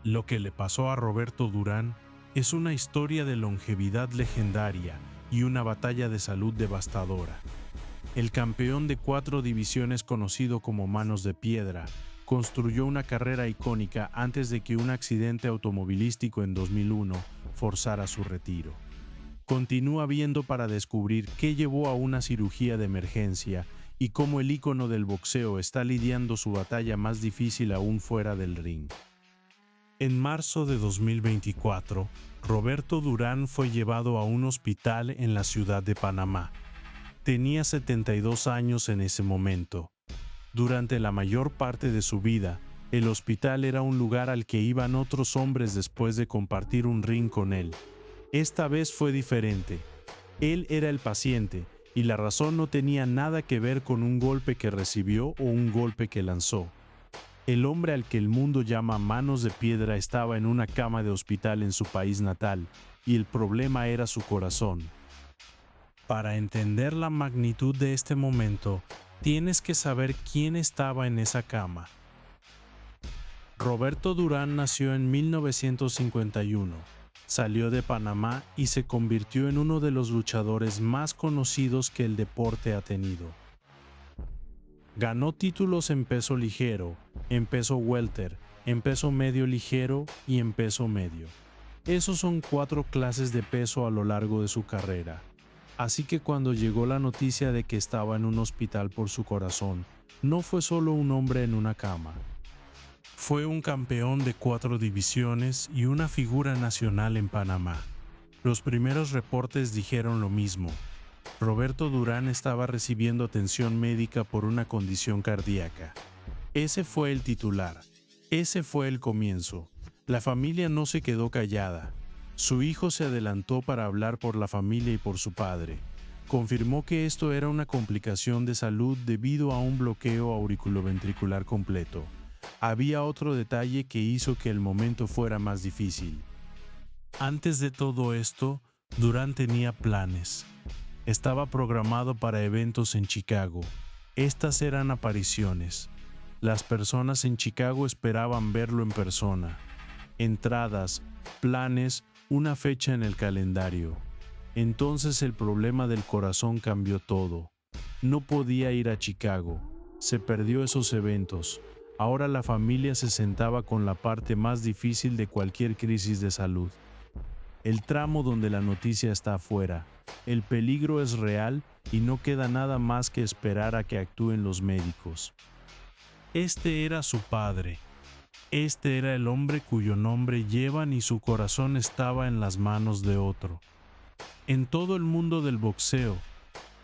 Lo que le pasó a Roberto Durán es una historia de longevidad legendaria y una batalla de salud devastadora. El campeón de 4 divisiones conocido como Manos de Piedra construyó una carrera icónica antes de que un accidente automovilístico en 2001 forzara su retiro. Continúa viendo para descubrir qué llevó a una cirugía de emergencia y cómo el ícono del boxeo está lidiando su batalla más difícil aún fuera del ring. En marzo de 2024, Roberto Durán fue llevado a un hospital en la ciudad de Panamá. Tenía 72 años en ese momento. Durante la mayor parte de su vida, el hospital era un lugar al que iban otros hombres después de compartir un ring con él. Esta vez fue diferente. Él era el paciente, y la razón no tenía nada que ver con un golpe que recibió o un golpe que lanzó. El hombre al que el mundo llama Manos de Piedra estaba en una cama de hospital en su país natal, y el problema era su corazón. Para entender la magnitud de este momento, tienes que saber quién estaba en esa cama. Roberto Durán nació en 1951. Salió de Panamá y se convirtió en uno de los luchadores más conocidos que el deporte ha tenido. Ganó títulos en peso ligero, en peso welter, en peso medio ligero y en peso medio. Esos son 4 clases de peso a lo largo de su carrera. Así que cuando llegó la noticia de que estaba en un hospital por su corazón, no fue solo un hombre en una cama. Fue un campeón de 4 divisiones y una figura nacional en Panamá. Los primeros reportes dijeron lo mismo. Roberto Durán estaba recibiendo atención médica por una condición cardíaca. Ese fue el titular. Ese fue el comienzo. La familia no se quedó callada. Su hijo se adelantó para hablar por la familia y por su padre. Confirmó que esto era una complicación de salud debido a un bloqueo auriculoventricular completo. Había otro detalle que hizo que el momento fuera más difícil. Antes de todo esto, Durán tenía planes. Estaba programado para eventos en Chicago. Estas eran apariciones. Las personas en Chicago esperaban verlo en persona. Entradas, planes, una fecha en el calendario. Entonces el problema del corazón cambió todo. No podía ir a Chicago. Se perdió esos eventos. Ahora la familia se sentaba con la parte más difícil de cualquier crisis de salud. El tramo donde la noticia está afuera. El peligro es real y no queda nada más que esperar a que actúen los médicos. Este era su padre. Este era el hombre cuyo nombre llevan y su corazón estaba en las manos de otro. En todo el mundo del boxeo,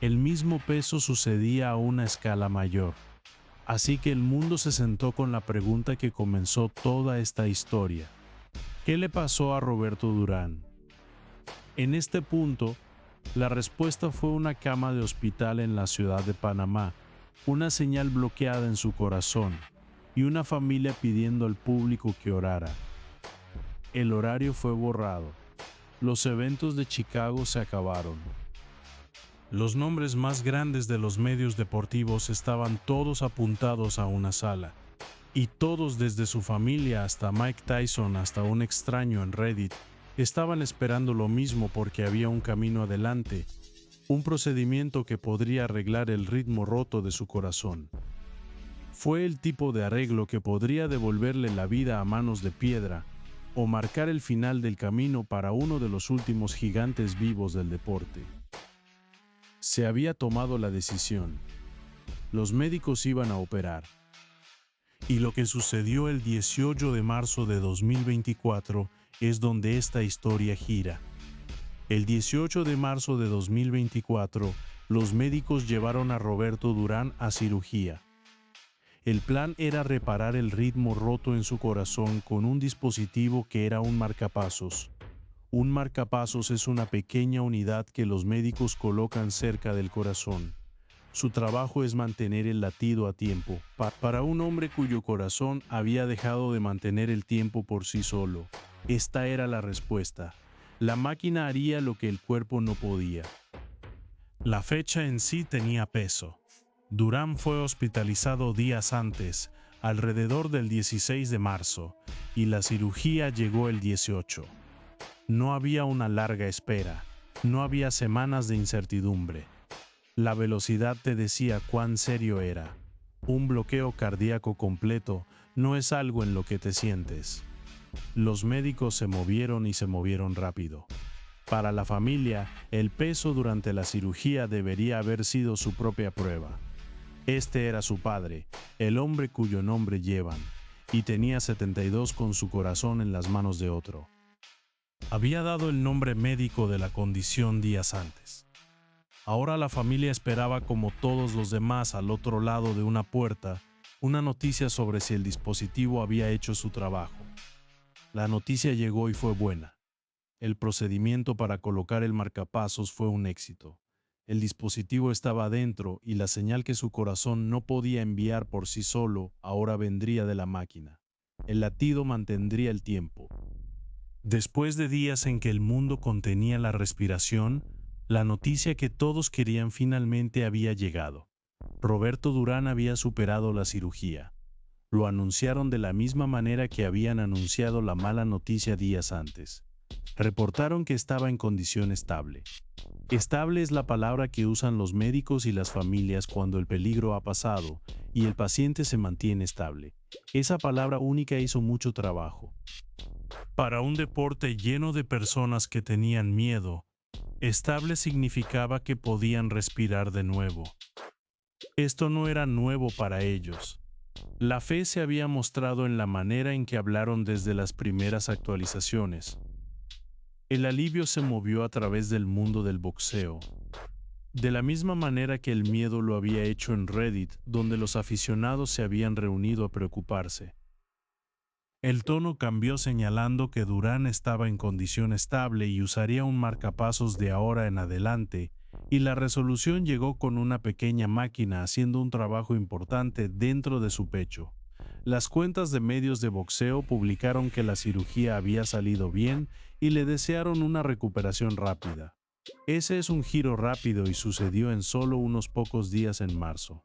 el mismo peso sucedía a una escala mayor. Así que el mundo se sentó con la pregunta que comenzó toda esta historia. ¿Qué le pasó a Roberto Durán? En este punto, la respuesta fue una cama de hospital en la ciudad de Panamá, una señal bloqueada en su corazón y una familia pidiendo al público que orara. El horario fue borrado. Los eventos de Chicago se acabaron. Los nombres más grandes de los medios deportivos estaban todos apuntados a una sala, y todos desde su familia hasta Mike Tyson hasta un extraño en Reddit estaban esperando lo mismo porque había un camino adelante, un procedimiento que podría arreglar el ritmo roto de su corazón. Fue el tipo de arreglo que podría devolverle la vida a Manos de Piedra o marcar el final del camino para uno de los últimos gigantes vivos del deporte. Se había tomado la decisión. Los médicos iban a operar. Y lo que sucedió el 18 de marzo de 2024 es donde esta historia gira. El 18 de marzo de 2024, los médicos llevaron a Roberto Durán a cirugía. El plan era reparar el ritmo roto en su corazón con un dispositivo que era un marcapasos. Un marcapasos es una pequeña unidad que los médicos colocan cerca del corazón. Su trabajo es mantener el latido a tiempo. Para un hombre cuyo corazón había dejado de mantener el tiempo por sí solo, esta era la respuesta. La máquina haría lo que el cuerpo no podía. La fecha en sí tenía peso. Durán fue hospitalizado días antes, alrededor del 16 de marzo, y la cirugía llegó el 18. No había una larga espera, no había semanas de incertidumbre. La velocidad te decía cuán serio era. Un bloqueo cardíaco completo no es algo en lo que te sientes. Los médicos se movieron y se movieron rápido. Para la familia, el peso durante la cirugía debería haber sido su propia prueba. Este era su padre, el hombre cuyo nombre llevan, y tenía 72 con su corazón en las manos de otro. Había dado el nombre médico de la condición días antes. Ahora la familia esperaba, como todos los demás al otro lado de una puerta, una noticia sobre si el dispositivo había hecho su trabajo. La noticia llegó y fue buena. El procedimiento para colocar el marcapasos fue un éxito. El dispositivo estaba adentro y la señal que su corazón no podía enviar por sí solo ahora vendría de la máquina. El latido mantendría el tiempo. Después de días en que el mundo contenía la respiración, la noticia que todos querían finalmente había llegado. Roberto Durán había superado la cirugía. Lo anunciaron de la misma manera que habían anunciado la mala noticia días antes. Reportaron que estaba en condición estable. Estable es la palabra que usan los médicos y las familias cuando el peligro ha pasado y el paciente se mantiene estable. Esa palabra única hizo mucho trabajo. Para un deporte lleno de personas que tenían miedo, estable significaba que podían respirar de nuevo. Esto no era nuevo para ellos. La fe se había mostrado en la manera en que hablaron desde las primeras actualizaciones. El alivio se movió a través del mundo del boxeo, de la misma manera que el miedo lo había hecho en Reddit, donde los aficionados se habían reunido a preocuparse. El tono cambió señalando que Durán estaba en condición estable y usaría un marcapasos de ahora en adelante, y la resolución llegó con una pequeña máquina haciendo un trabajo importante dentro de su pecho. Las cuentas de medios de boxeo publicaron que la cirugía había salido bien y le desearon una recuperación rápida. Ese es un giro rápido y sucedió en solo unos pocos días en marzo.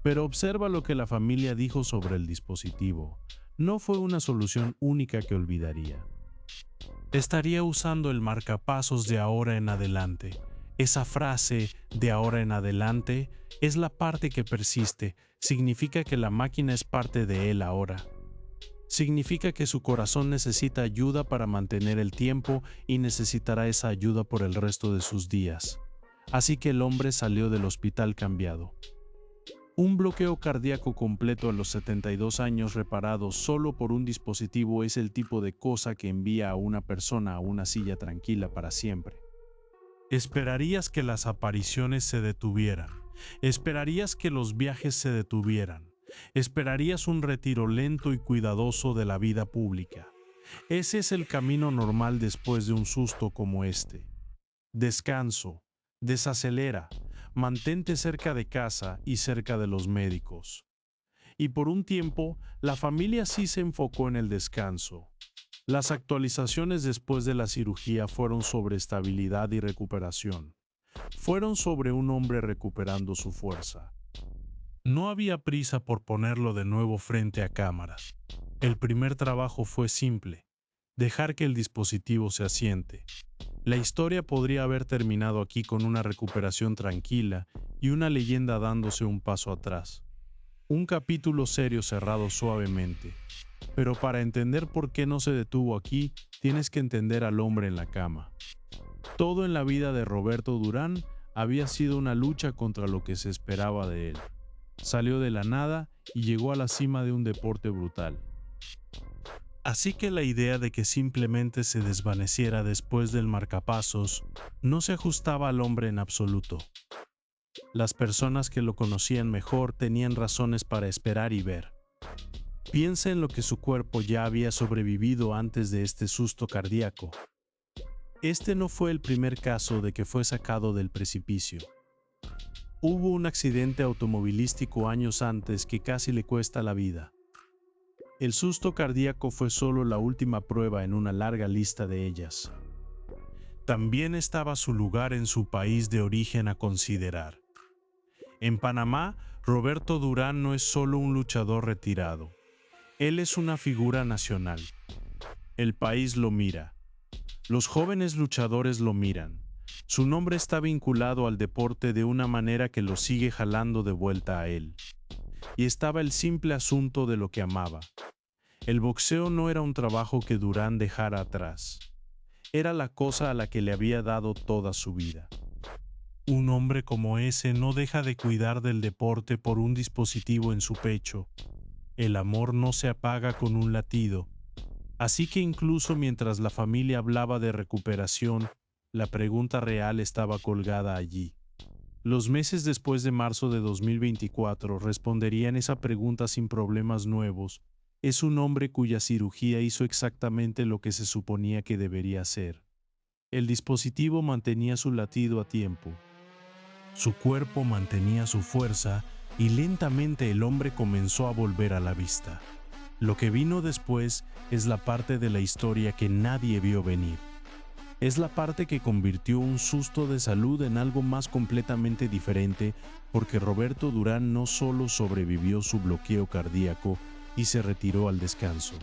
Pero observa lo que la familia dijo sobre el dispositivo. No fue una solución única que olvidaría. Estaría usando el marcapasos de ahora en adelante. Esa frase, de ahora en adelante, es la parte que persiste. Significa que la máquina es parte de él ahora. Significa que su corazón necesita ayuda para mantener el tiempo y necesitará esa ayuda por el resto de sus días. Así que el hombre salió del hospital cambiado. Un bloqueo cardíaco completo a los 72 años reparado solo por un dispositivo es el tipo de cosa que envía a una persona a una silla tranquila para siempre. Esperarías que las apariciones se detuvieran. Esperarías que los viajes se detuvieran. Esperarías un retiro lento y cuidadoso de la vida pública. Ese es el camino normal después de un susto como este. Descanso, desacelera, mantente cerca de casa y cerca de los médicos. Y por un tiempo, la familia sí se enfocó en el descanso. Las actualizaciones después de la cirugía fueron sobre estabilidad y recuperación. Fueron sobre un hombre recuperando su fuerza. No había prisa por ponerlo de nuevo frente a cámaras. El primer trabajo fue simple: dejar que el dispositivo se asiente. La historia podría haber terminado aquí con una recuperación tranquila y una leyenda dándose un paso atrás. Un capítulo serio cerrado suavemente. Pero para entender por qué no se detuvo aquí, tienes que entender al hombre en la cama. Todo en la vida de Roberto Durán había sido una lucha contra lo que se esperaba de él. Salió de la nada y llegó a la cima de un deporte brutal. Así que la idea de que simplemente se desvaneciera después del marcapasos no se ajustaba al hombre en absoluto. Las personas que lo conocían mejor tenían razones para esperar y ver. Piensa en lo que su cuerpo ya había sobrevivido antes de este susto cardíaco. Este no fue el primer caso de que fue sacado del precipicio. Hubo un accidente automovilístico años antes que casi le cuesta la vida. El susto cardíaco fue solo la última prueba en una larga lista de ellas. También estaba su lugar en su país de origen a considerar. En Panamá Roberto Durán no es solo un luchador retirado. Él es una figura nacional. El país lo mira. Los jóvenes luchadores lo miran. Su nombre está vinculado al deporte de una manera que lo sigue jalando de vuelta a él. Y estaba el simple asunto de lo que amaba. El boxeo no era un trabajo que Durán dejara atrás. Era la cosa a la que le había dado toda su vida. Un hombre como ese no deja de cuidar del deporte por un dispositivo en su pecho. El amor no se apaga con un latido. Así que incluso mientras la familia hablaba de recuperación, la pregunta real estaba colgada allí. Los meses después de marzo de 2024 responderían esa pregunta sin problemas nuevos. Es un hombre cuya cirugía hizo exactamente lo que se suponía que debería hacer. El dispositivo mantenía su latido a tiempo. Su cuerpo mantenía su fuerza y lentamente el hombre comenzó a volver a la vista. Lo que vino después es la parte de la historia que nadie vio venir. Es la parte que convirtió un susto de salud en algo más completamente diferente, porque Roberto Durán no solo sobrevivió su bloqueo cardíaco y se retiró al descanso.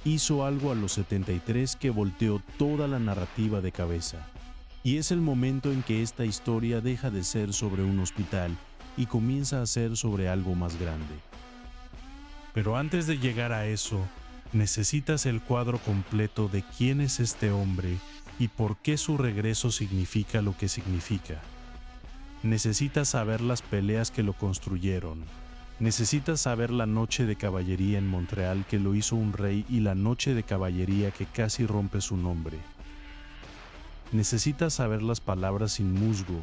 Hizo algo a los 73 que volteó toda la narrativa de cabeza. Y es el momento en que esta historia deja de ser sobre un hospital y comienza a ser sobre algo más grande. Pero antes de llegar a eso, necesitas el cuadro completo de quién es este hombre y por qué su regreso significa lo que significa. Necesitas saber las peleas que lo construyeron. Necesitas saber la noche de caballería en Montreal que lo hizo un rey y la noche de caballería que casi rompe su nombre. Necesitas saber las palabras sin musgo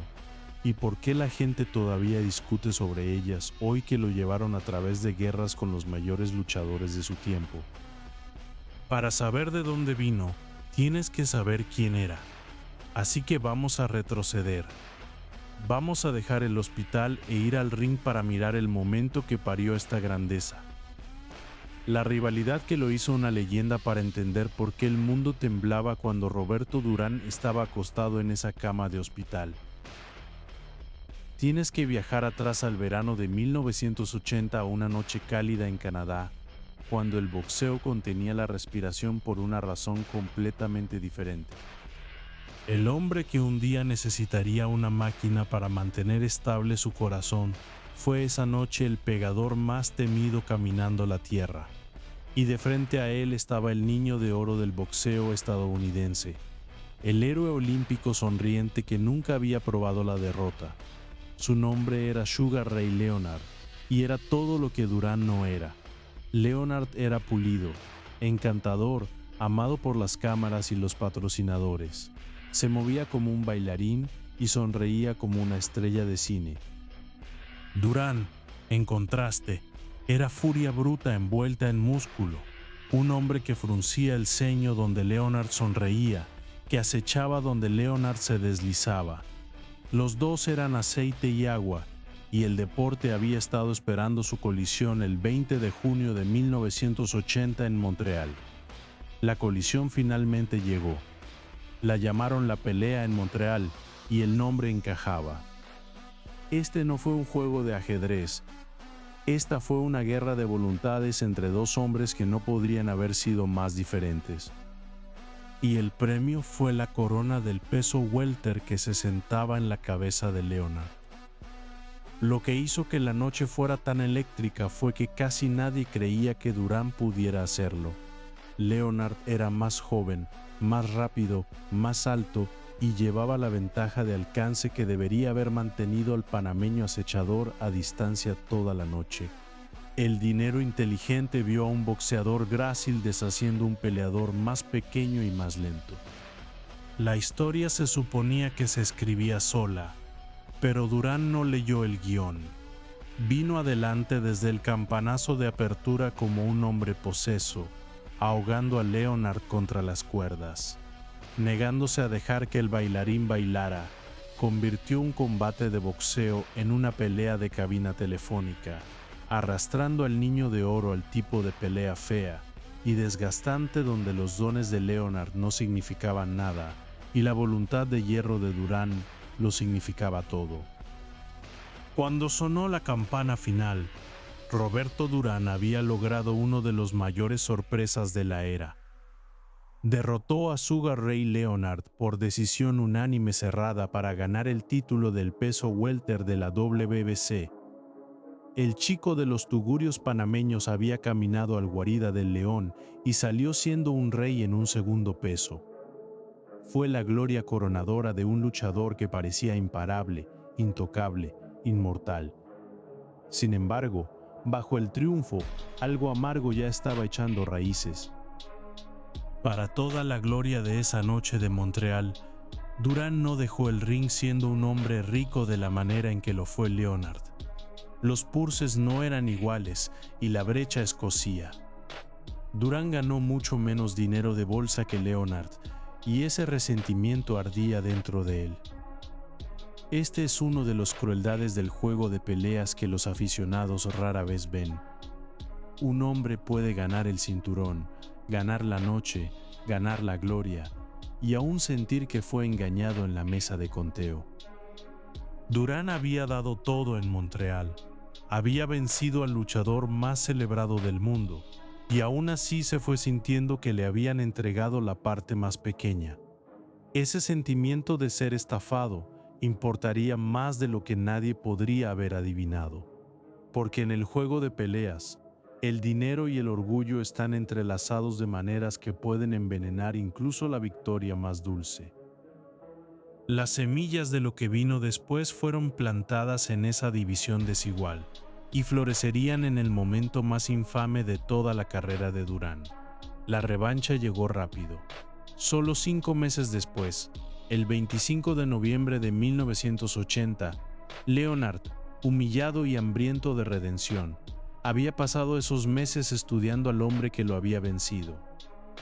y por qué la gente todavía discute sobre ellas hoy que lo llevaron a través de guerras con los mayores luchadores de su tiempo. Para saber de dónde vino, tienes que saber quién era. Así que vamos a retroceder. Vamos a dejar el hospital e ir al ring para mirar el momento que parió esta grandeza. La rivalidad que lo hizo una leyenda para entender por qué el mundo temblaba cuando Roberto Durán estaba acostado en esa cama de hospital. Tienes que viajar atrás al verano de 1980 a una noche cálida en Canadá, cuando el boxeo contenía la respiración por una razón completamente diferente. El hombre que un día necesitaría una máquina para mantener estable su corazón fue esa noche el pegador más temido caminando la tierra. Y de frente a él estaba el niño de oro del boxeo estadounidense, el héroe olímpico sonriente que nunca había probado la derrota. Su nombre era Sugar Ray Leonard, y era todo lo que Durán no era. Leonard era pulido, encantador, amado por las cámaras y los patrocinadores. Se movía como un bailarín y sonreía como una estrella de cine. Durán, en contraste, era furia bruta envuelta en músculo, un hombre que fruncía el ceño donde Leonard sonreía, que acechaba donde Leonard se deslizaba. Los dos eran aceite y agua, y el deporte había estado esperando su colisión el 20 de junio de 1980 en Montreal. La colisión finalmente llegó. La llamaron la pelea en Montreal, y el nombre encajaba. Este no fue un juego de ajedrez. Esta fue una guerra de voluntades entre dos hombres que no podrían haber sido más diferentes. Y el premio fue la corona del peso welter que se sentaba en la cabeza de Leonard. Lo que hizo que la noche fuera tan eléctrica fue que casi nadie creía que Durán pudiera hacerlo. Leonard era más joven, más rápido, más alto y llevaba la ventaja de alcance que debería haber mantenido al panameño acechador a distancia toda la noche. El dinero inteligente vio a un boxeador grácil deshaciendo un peleador más pequeño y más lento. La historia se suponía que se escribía sola, pero Durán no leyó el guión. Vino adelante desde el campanazo de apertura como un hombre poseso, ahogando a Leonard contra las cuerdas. Negándose a dejar que el bailarín bailara, convirtió un combate de boxeo en una pelea de cabina telefónica, arrastrando al niño de oro al tipo de pelea fea y desgastante donde los dones de Leonard no significaban nada y la voluntad de hierro de Durán lo significaba todo. Cuando sonó la campana final, Roberto Durán había logrado uno de los mayores sorpresas de la era. Derrotó a Sugar Ray Leonard por decisión unánime cerrada para ganar el título del peso welter de la WBC. El chico de los tugurios panameños había caminado al guarida del león y salió siendo un rey en un segundo peso. Fue la gloria coronadora de un luchador que parecía imparable, intocable, inmortal. Sin embargo, bajo el triunfo, algo amargo ya estaba echando raíces. Para toda la gloria de esa noche de Montreal, Durán no dejó el ring siendo un hombre rico de la manera en que lo fue Leonard. Los purses no eran iguales y la brecha escocía. Durán ganó mucho menos dinero de bolsa que Leonard, y ese resentimiento ardía dentro de él. Este es uno de las crueldades del juego de peleas que los aficionados rara vez ven. Un hombre puede ganar el cinturón, ganar la noche, ganar la gloria, y aún sentir que fue engañado en la mesa de conteo. Durán había dado todo en Montreal, había vencido al luchador más celebrado del mundo, y aún así se fue sintiendo que le habían entregado la parte más pequeña. Ese sentimiento de ser estafado importaría más de lo que nadie podría haber adivinado, porque en el juego de peleas, el dinero y el orgullo están entrelazados de maneras que pueden envenenar incluso la victoria más dulce. Las semillas de lo que vino después fueron plantadas en esa división desigual y florecerían en el momento más infame de toda la carrera de Durán. La revancha llegó rápido. Solo 5 meses después, el 25 de noviembre de 1980, Leonard, humillado y hambriento de redención, había pasado esos meses estudiando al hombre que lo había vencido.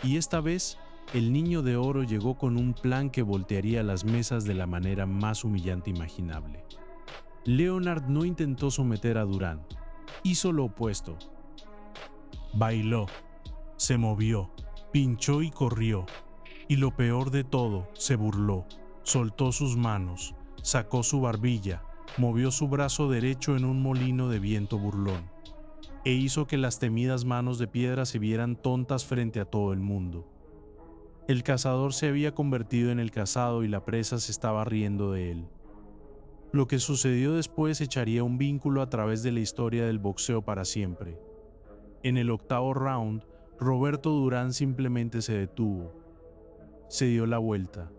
Y esta vez, el Niño de Oro llegó con un plan que voltearía las mesas de la manera más humillante imaginable. Leonard no intentó someter a Durán, hizo lo opuesto. Bailó, se movió, pinchó y corrió, y lo peor de todo, se burló, soltó sus manos, sacó su barbilla, movió su brazo derecho en un molino de viento burlón, e hizo que las temidas manos de piedra se vieran tontas frente a todo el mundo. El cazador se había convertido en el cazado y la presa se estaba riendo de él. Lo que sucedió después echaría un vínculo a través de la historia del boxeo para siempre. En el 8º round, Roberto Durán simplemente se detuvo. Se dio la vuelta.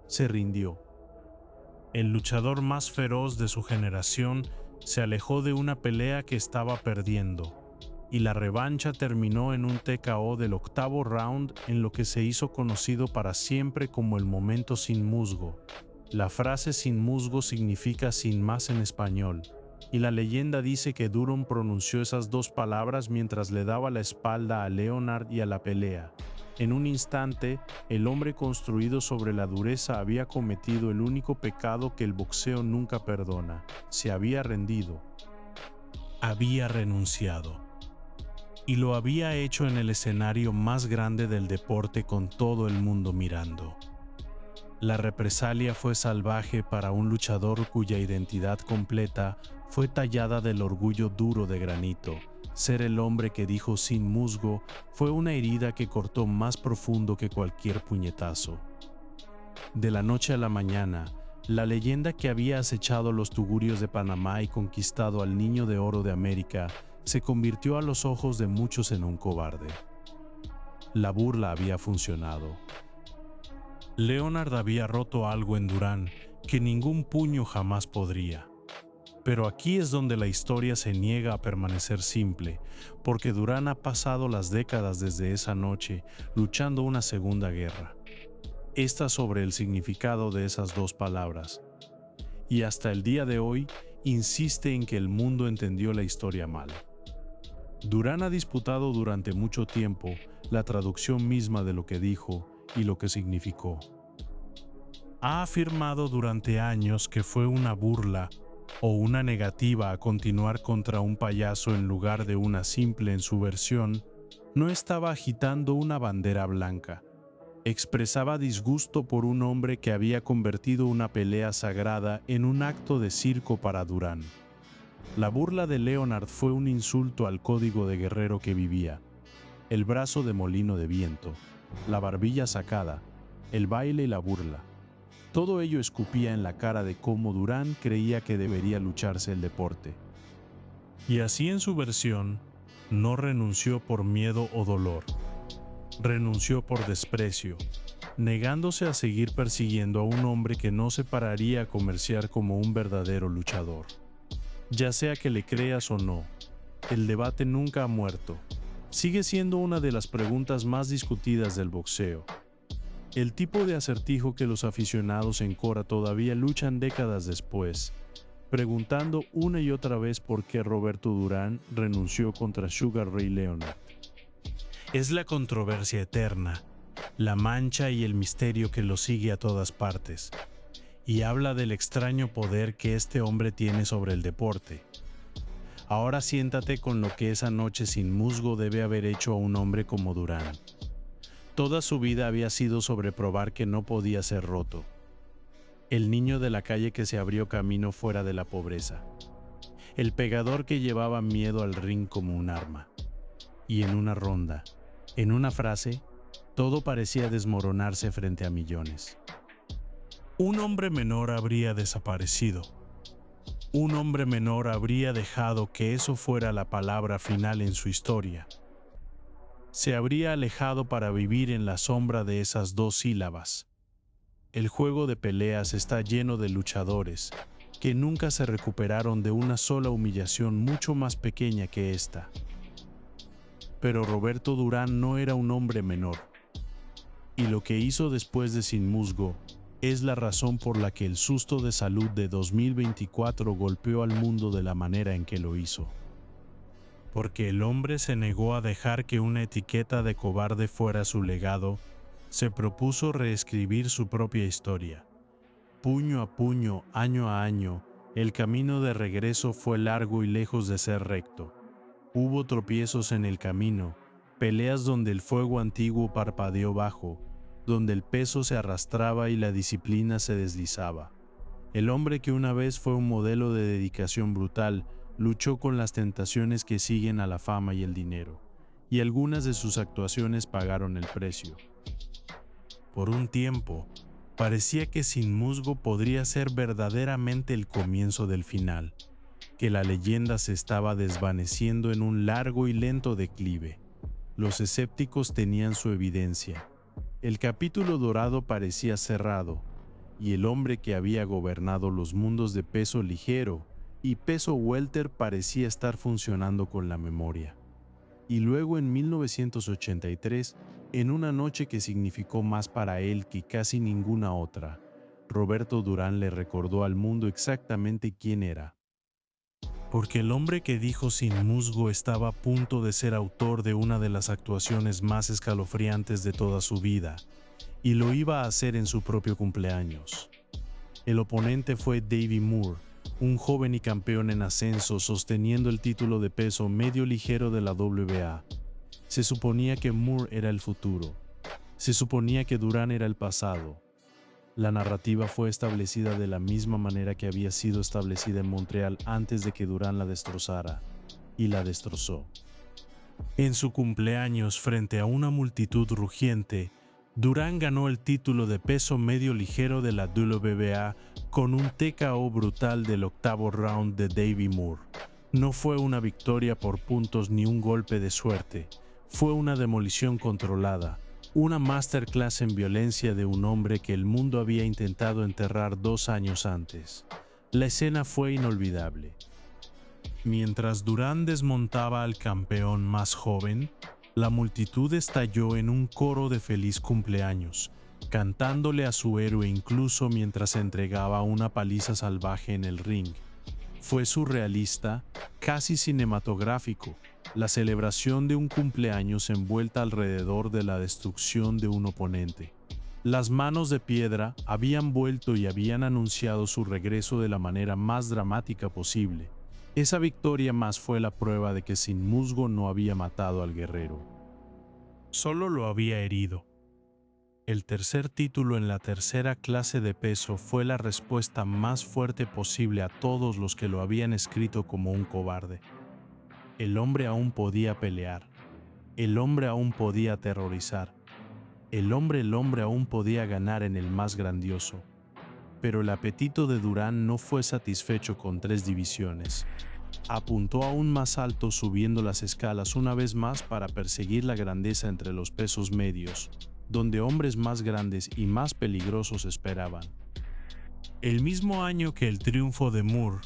Se rindió. El luchador más feroz de su generación se alejó de una pelea que estaba perdiendo, y la revancha terminó en un TKO del 8º round en lo que se hizo conocido para siempre como el momento sin musgo. La frase sin musgo significa sin más en español, y la leyenda dice que Durán pronunció esas dos palabras mientras le daba la espalda a Leonard y a la pelea. En un instante, el hombre construido sobre la dureza había cometido el único pecado que el boxeo nunca perdona. Se había rendido. Había renunciado. Y lo había hecho en el escenario más grande del deporte con todo el mundo mirando. La represalia fue salvaje para un luchador cuya identidad completa fue tallada del orgullo duro de granito. Ser el hombre que dijo sin musgo fue una herida que cortó más profundo que cualquier puñetazo. De la noche a la mañana, la leyenda que había acechado los tugurios de Panamá y conquistado al Niño de Oro de América se convirtió a los ojos de muchos en un cobarde. La burla había funcionado. Leonard había roto algo en Durán que ningún puño jamás podría. Pero aquí es donde la historia se niega a permanecer simple, porque Durán ha pasado las décadas desde esa noche luchando una segunda guerra. Esta sobre el significado de esas dos palabras. Y hasta el día de hoy insiste en que el mundo entendió la historia mal. Durán ha disputado durante mucho tiempo la traducción misma de lo que dijo y lo que significó. Ha afirmado durante años que fue una burla o una negativa a continuar contra un payaso en lugar de una simple en su versión. No estaba agitando una bandera blanca. Expresaba disgusto por un hombre que había convertido una pelea sagrada en un acto de circo para Durán. La burla de Leonard fue un insulto al código de guerrero que vivía. El brazo de molino de viento, la barbilla sacada, el baile y la burla. Todo ello escupía en la cara de cómo Durán creía que debería lucharse el deporte. Y así en su versión, no renunció por miedo o dolor. Renunció por desprecio, negándose a seguir persiguiendo a un hombre que no se pararía a comerciar como un verdadero luchador. Ya sea que le creas o no, el debate nunca ha muerto. Sigue siendo una de las preguntas más discutidas del boxeo. El tipo de acertijo que los aficionados en Cora todavía luchan décadas después, preguntando una y otra vez por qué Roberto Durán renunció contra Sugar Ray Leonard. Es la controversia eterna, la mancha y el misterio que lo sigue a todas partes, y habla del extraño poder que este hombre tiene sobre el deporte. Ahora siéntate con lo que esa noche sin musgo debe haber hecho a un hombre como Durán. Toda su vida había sido sobre probar que no podía ser roto. El niño de la calle que se abrió camino fuera de la pobreza. El pegador que llevaba miedo al ring como un arma. Y en una ronda, en una frase, todo parecía desmoronarse frente a millones. Un hombre menor habría desaparecido. Un hombre menor habría dejado que eso fuera la palabra final en su historia. Se habría alejado para vivir en la sombra de esas dos sílabas. El juego de peleas está lleno de luchadores que nunca se recuperaron de una sola humillación mucho más pequeña que esta. Pero Roberto Durán no era un hombre menor. Y lo que hizo después de Sin Musgo es la razón por la que el susto de salud de 2024 golpeó al mundo de la manera en que lo hizo. Porque el hombre se negó a dejar que una etiqueta de cobarde fuera su legado, se propuso reescribir su propia historia. Puño a puño, año a año, el camino de regreso fue largo y lejos de ser recto. Hubo tropiezos en el camino, peleas donde el fuego antiguo parpadeó bajo, donde el peso se arrastraba y la disciplina se deslizaba. El hombre que una vez fue un modelo de dedicación brutal, luchó con las tentaciones que siguen a la fama y el dinero, y algunas de sus actuaciones pagaron el precio. Por un tiempo, parecía que Sin Musgo podría ser verdaderamente el comienzo del final, que la leyenda se estaba desvaneciendo en un largo y lento declive. Los escépticos tenían su evidencia. El capítulo dorado parecía cerrado, y el hombre que había gobernado los mundos de peso ligero y peso welter parecía estar funcionando con la memoria. Y luego en 1983, en una noche que significó más para él que casi ninguna otra, Roberto Durán le recordó al mundo exactamente quién era. Porque el hombre que dijo Sin Musgo estaba a punto de ser autor de una de las actuaciones más escalofriantes de toda su vida, y lo iba a hacer en su propio cumpleaños. El oponente fue Davey Moore, un joven y campeón en ascenso sosteniendo el título de peso medio ligero de la WBA. Se suponía que Moore era el futuro. Se suponía que Durán era el pasado. La narrativa fue establecida de la misma manera que había sido establecida en Montreal antes de que Durán la destrozara, y la destrozó. En su cumpleaños, frente a una multitud rugiente, Durán ganó el título de peso medio ligero de la WBA con un TKO brutal del octavo round de Davey Moore. No fue una victoria por puntos ni un golpe de suerte, fue una demolición controlada, una masterclass en violencia de un hombre que el mundo había intentado enterrar 2 años antes. La escena fue inolvidable. Mientras Durán desmontaba al campeón más joven, la multitud estalló en un coro de feliz cumpleaños, cantándole a su héroe incluso mientras entregaba una paliza salvaje en el ring. Fue surrealista, casi cinematográfico, la celebración de un cumpleaños envuelta alrededor de la destrucción de un oponente. Las manos de piedra habían vuelto y habían anunciado su regreso de la manera más dramática posible. Esa victoria más fue la prueba de que Sin Musgo no había matado al guerrero. Solo lo había herido. El tercer título en la tercera clase de peso fue la respuesta más fuerte posible a todos los que lo habían escrito como un cobarde. El hombre aún podía pelear. El hombre aún podía aterrorizar. El hombre aún podía ganar en el más grandioso. Pero el apetito de Durán no fue satisfecho con 3 divisiones. Apuntó aún más alto subiendo las escalas una vez más para perseguir la grandeza entre los pesos medios, donde hombres más grandes y más peligrosos esperaban. El mismo año que el triunfo de Moore,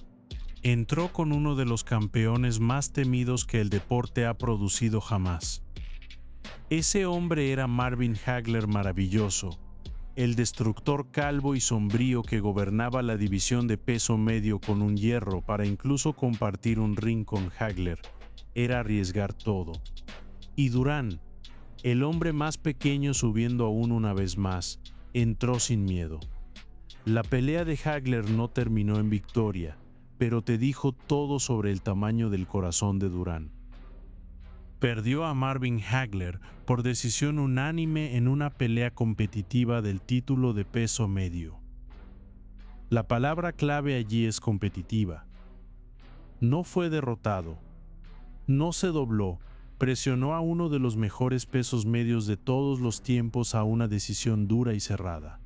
entró con uno de los campeones más temidos que el deporte ha producido jamás. Ese hombre era Marvin Hagler maravilloso, el destructor calvo y sombrío que gobernaba la división de peso medio con un hierro para incluso compartir un ring con Hagler. Era arriesgar todo. Y Durán, el hombre más pequeño subiendo aún una vez más, entró sin miedo. La pelea de Hagler no terminó en victoria, pero te dijo todo sobre el tamaño del corazón de Durán. Perdió a Marvin Hagler por decisión unánime en una pelea competitiva del título de peso medio. La palabra clave allí es competitiva. No fue derrotado, no se dobló, presionó a uno de los mejores pesos medios de todos los tiempos a una decisión dura y cerrada.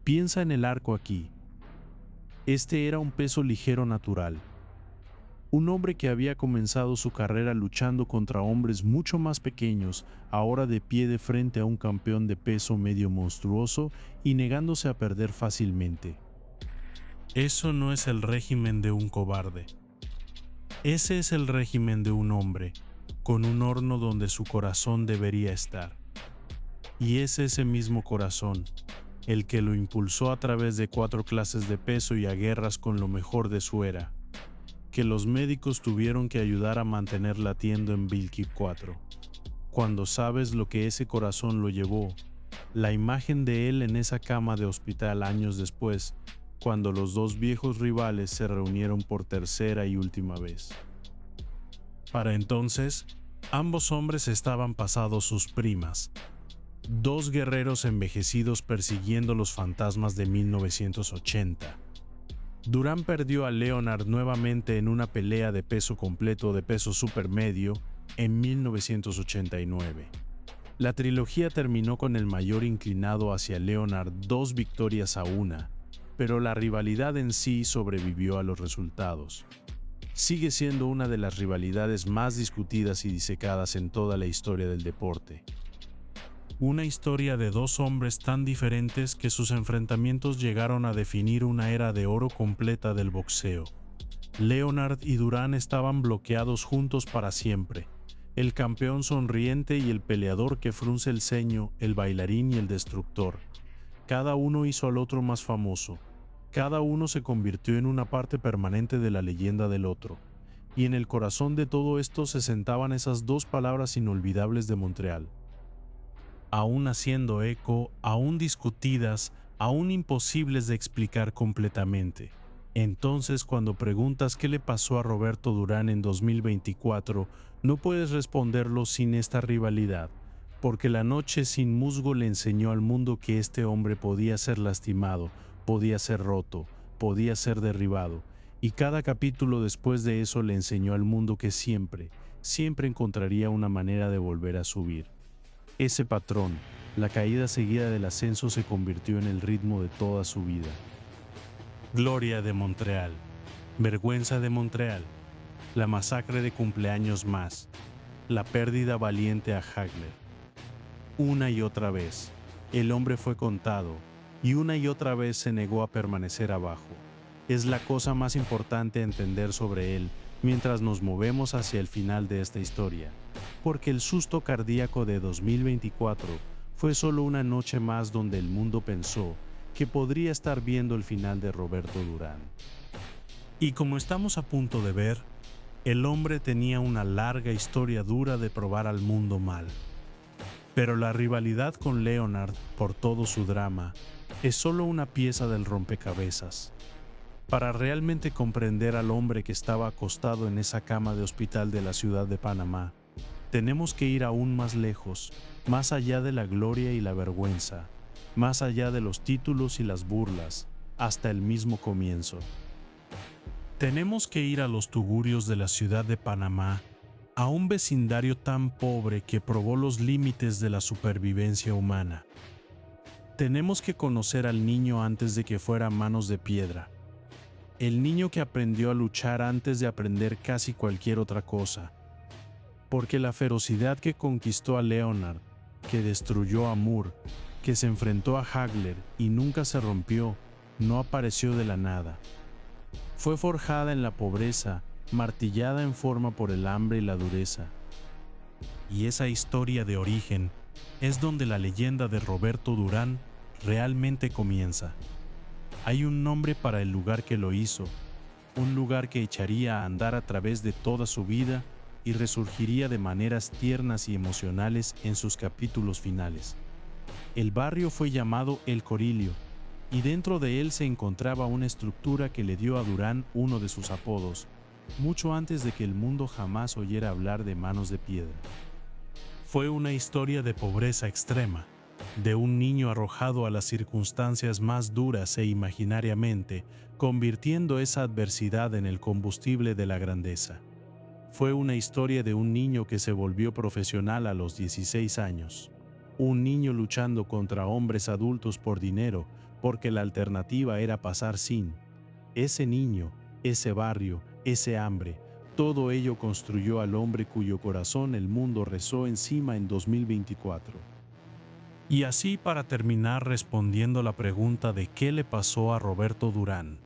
Piensa en el arco aquí. Este era un peso ligero natural. Un hombre que había comenzado su carrera luchando contra hombres mucho más pequeños, ahora de pie de frente a un campeón de peso medio monstruoso y negándose a perder fácilmente. Eso no es el régimen de un cobarde. Ese es el régimen de un hombre, con un horno donde su corazón debería estar. Y es ese mismo corazón, el que lo impulsó a través de 4 clases de peso y a guerras con lo mejor de su era, que los médicos tuvieron que ayudar a mantener latiendo en Bilkip 4. Cuando sabes lo que ese corazón lo llevó, la imagen de él en esa cama de hospital años después, cuando los 2 viejos rivales se reunieron por tercera y última vez. Para entonces, ambos hombres estaban pasados sus primas. 2 guerreros envejecidos persiguiendo los fantasmas de 1980. Durán perdió a Leonard nuevamente en una pelea de peso completo de peso supermedio en 1989. La trilogía terminó con el mayor inclinado hacia Leonard 2 victorias a 1, pero la rivalidad en sí sobrevivió a los resultados. Sigue siendo una de las rivalidades más discutidas y disecadas en toda la historia del deporte. Una historia de 2 hombres tan diferentes que sus enfrentamientos llegaron a definir una era de oro completa del boxeo. Leonard y Durán estaban bloqueados juntos para siempre. El campeón sonriente y el peleador que frunce el ceño, el bailarín y el destructor. Cada uno hizo al otro más famoso. Cada uno se convirtió en una parte permanente de la leyenda del otro. Y en el corazón de todo esto se sentaban esas 2 palabras inolvidables de Montreal. Aún haciendo eco, aún discutidas, aún imposibles de explicar completamente. Entonces, cuando preguntas qué le pasó a Roberto Durán en 2024, no puedes responderlo sin esta rivalidad, porque la noche sin musgo le enseñó al mundo que este hombre podía ser lastimado, podía ser roto, podía ser derribado, y cada capítulo después de eso le enseñó al mundo que siempre encontraría una manera de volver a subir. Ese patrón, la caída seguida del ascenso, se convirtió en el ritmo de toda su vida. Gloria de Montreal, vergüenza de Montreal, la masacre de cumpleaños más, la pérdida valiente a Hagler. Una y otra vez, el hombre fue contado, y una y otra vez se negó a permanecer abajo. Es la cosa más importante a entender sobre él mientras nos movemos hacia el final de esta historia, porque el susto cardíaco de 2024 fue solo una noche más donde el mundo pensó que podría estar viendo el final de Roberto Durán. Y como estamos a punto de ver, el hombre tenía una larga historia dura de probar al mundo mal. Pero la rivalidad con Leonard, por todo su drama, es solo una pieza del rompecabezas. Para realmente comprender al hombre que estaba acostado en esa cama de hospital de la ciudad de Panamá, Tenemos que ir aún más lejos, más allá de la gloria y la vergüenza, más allá de los títulos y las burlas, hasta el mismo comienzo. Tenemos que ir a los tugurios de la ciudad de Panamá, a un vecindario tan pobre que probó los límites de la supervivencia humana. Tenemos que conocer al niño antes de que fuera manos de piedra. El niño que aprendió a luchar antes de aprender casi cualquier otra cosa. Porque la ferocidad que conquistó a Leonard, que destruyó a Moore, que se enfrentó a Hagler y nunca se rompió, no apareció de la nada. Fue forjada en la pobreza, martillada en forma por el hambre y la dureza. Y esa historia de origen es donde la leyenda de Roberto Durán realmente comienza. Hay un nombre para el lugar que lo hizo, un lugar que echaría a andar a través de toda su vida y resurgiría de maneras tiernas y emocionales en sus capítulos finales. El barrio fue llamado El Corillo, y dentro de él se encontraba una estructura que le dio a Durán uno de sus apodos, mucho antes de que el mundo jamás oyera hablar de Manos de Piedra. Fue una historia de pobreza extrema, de un niño arrojado a las circunstancias más duras e imaginariamente, convirtiendo esa adversidad en el combustible de la grandeza. Fue una historia de un niño que se volvió profesional a los 16 años. Un niño luchando contra hombres adultos por dinero, porque la alternativa era pasar sin. Ese niño, ese barrio, ese hambre, todo ello construyó al hombre cuyo corazón el mundo rezó encima en 2024. Y así, para terminar respondiendo la pregunta de qué le pasó a Roberto Durán,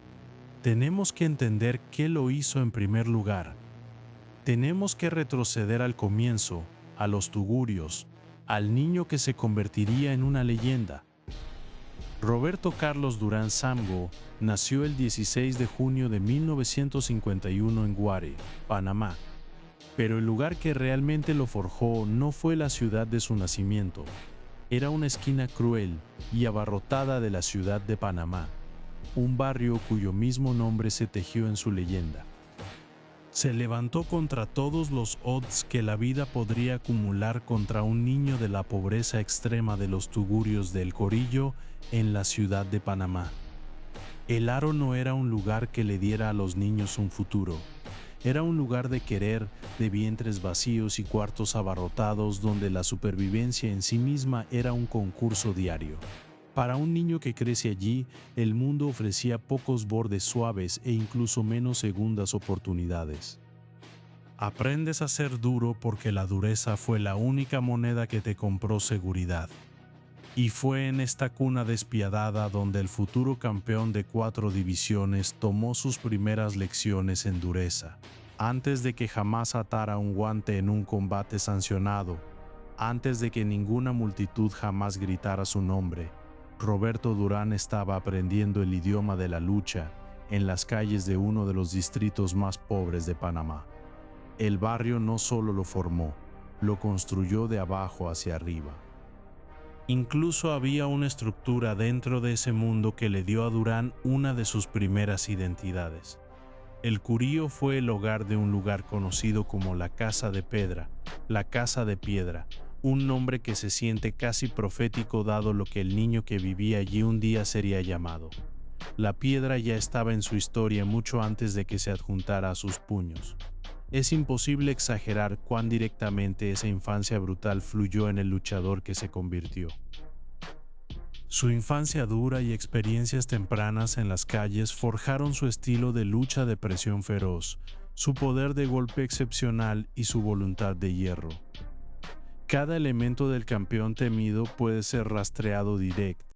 tenemos que entender qué lo hizo en primer lugar. Tenemos que retroceder al comienzo, a los tugurios, al niño que se convertiría en una leyenda. Roberto Carlos Durán Samgo nació el 16 de junio de 1951 en Guare, Panamá. Pero el lugar que realmente lo forjó no fue la ciudad de su nacimiento. Era una esquina cruel y abarrotada de la ciudad de Panamá, un barrio cuyo mismo nombre se tejió en su leyenda. Se levantó contra todos los odds que la vida podría acumular contra un niño de la pobreza extrema de los tugurios del Corillo en la ciudad de Panamá. El Aro no era un lugar que le diera a los niños un futuro. Era un lugar de querer, de vientres vacíos y cuartos abarrotados donde la supervivencia en sí misma era un concurso diario. Para un niño que crece allí, el mundo ofrecía pocos bordes suaves e incluso menos segundas oportunidades. Aprendes a ser duro porque la dureza fue la única moneda que te compró seguridad. Y fue en esta cuna despiadada donde el futuro campeón de 4 divisiones tomó sus primeras lecciones en dureza, antes de que jamás atara un guante en un combate sancionado, antes de que ninguna multitud jamás gritara su nombre. Roberto Durán estaba aprendiendo el idioma de la lucha en las calles de uno de los distritos más pobres de Panamá. El barrio no solo lo formó, lo construyó de abajo hacia arriba. Incluso había una estructura dentro de ese mundo que le dio a Durán una de sus primeras identidades. El Corillo fue el hogar de un lugar conocido como la Casa de Pedra, la Casa de Piedra, un nombre que se siente casi profético dado lo que el niño que vivía allí un día sería llamado. La piedra ya estaba en su historia mucho antes de que se adjuntara a sus puños. Es imposible exagerar cuán directamente esa infancia brutal fluyó en el luchador que se convirtió. Su infancia dura y experiencias tempranas en las calles forjaron su estilo de lucha de presión feroz, su poder de golpe excepcional y su voluntad de hierro. Cada elemento del campeón temido puede ser rastreado directo,